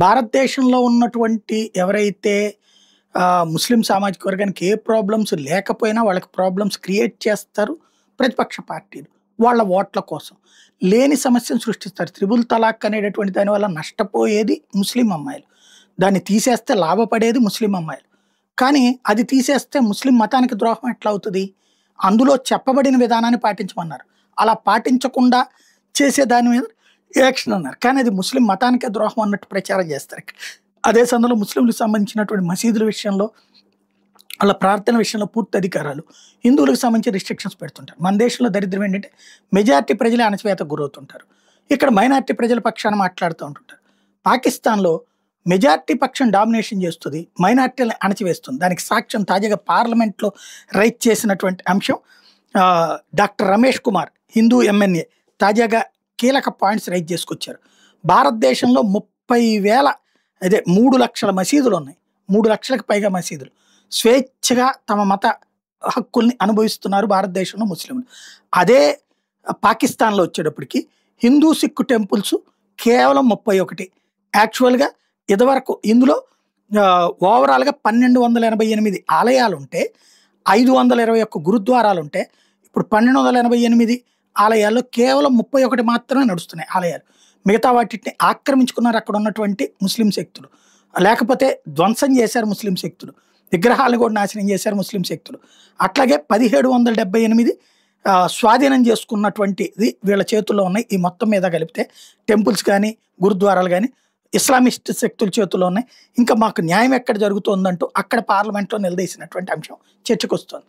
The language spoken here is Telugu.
భారతదేశంలో ఉన్నటువంటి ఎవరైతే ముస్లిం సామాజిక వర్గానికి ఏ ప్రాబ్లమ్స్ లేకపోయినా వాళ్ళకి ప్రాబ్లమ్స్ క్రియేట్ చేస్తారు ప్రతిపక్ష పార్టీలు. వాళ్ళ ఓట్ల కోసం. లేని సమస్యను సృష్టిస్తారు. త్రిబుల్ తలాక్ అనేటటువంటి దానివల్ల నష్టపోయేది ముస్లిం అమ్మాయిలు. దాన్ని తీసేస్తే లాభపడేది ముస్లిం అమ్మాయిలు. కానీ అది తీసేస్తే ముస్లిం మతానికి ద్రోహం ఎట్లా అవుతుంది? అందులో చెప్పబడిన విధానాన్ని పాటించమన్నారు. అలా పాటించకుండా చేసే దాని మీద యాక్షన్ అన్నారు. కానీ అది ముస్లిం మతానికే ద్రోహం అన్నట్టు ప్రచారం చేస్తారు. అదే సమయంలో ముస్లింలకు సంబంధించినటువంటి మసీదుల విషయంలో వాళ్ళ ప్రార్థన విషయంలో పూర్తి అధికారాలు హిందువులకు సంబంధించి రిస్ట్రిక్షన్స్ పెడుతుంటారు. మన దేశంలో దరిద్రం ఏంటంటే మెజారిటీ ప్రజలే అణచివేతకు గురవుతుంటారు. ఇక్కడ మైనారిటీ ప్రజల పక్షాన మాట్లాడుతూ ఉంటుంటారు. పాకిస్తాన్లో మెజారిటీ పక్షం డామినేషన్ చేస్తుంది, మైనారిటీలను అణచివేస్తుంది. దానికి సాక్ష్యం తాజాగా పార్లమెంట్లో రైట్ చేసినటువంటి అంశం. డాక్టర్ రమేష్ కుమార్ హిందూ ఎంఎన్ఏ తాజాగా కీలక పాయింట్స్ రైట్ చేసుకొచ్చారు. భారతదేశంలో 30,000 అదే 3 లక్షల మసీదులు ఉన్నాయి. 3 లక్షలకు పైగా మసీదులు స్వేచ్ఛగా తమ మత హక్కుల్ని అనుభవిస్తున్నారు భారతదేశంలో ముస్లింలు. అదే పాకిస్తాన్లో వచ్చేటప్పటికి హిందూ సిక్కు టెంపుల్స్ కేవలం 31. యాక్చువల్గా ఇదివరకు ఇందులో ఓవరాల్గా 1288 ఆలయాలు ఉంటే 521 గురుద్వారాలు ఉంటే ఇప్పుడు 1288 ఆలయాల్లో కేవలం 31 మాత్రమే నడుస్తున్నాయి ఆలయాలు. మిగతా వాటిని ఆక్రమించుకున్నారు అక్కడ ఉన్నటువంటి ముస్లిం శక్తులు. లేకపోతే ధ్వంసం చేశారు ముస్లిం శక్తులు. విగ్రహాలను కూడా నాశనం చేశారు ముస్లిం శక్తులు. అట్లాగే 1778 స్వాధీనం చేసుకున్నటువంటిది వీళ్ళ చేతుల్లో ఉన్నాయి. ఈ మొత్తం మీద కలిపితే టెంపుల్స్ కానీ గురుద్వారాలు కానీ ఇస్లామిస్ట్ శక్తుల చేతుల్లో ఉన్నాయి. ఇంకా మాకు న్యాయం ఎక్కడ జరుగుతుందంటూ అక్కడ పార్లమెంట్లో నిలదీసినటువంటి అంశం చర్చకు వస్తుంది.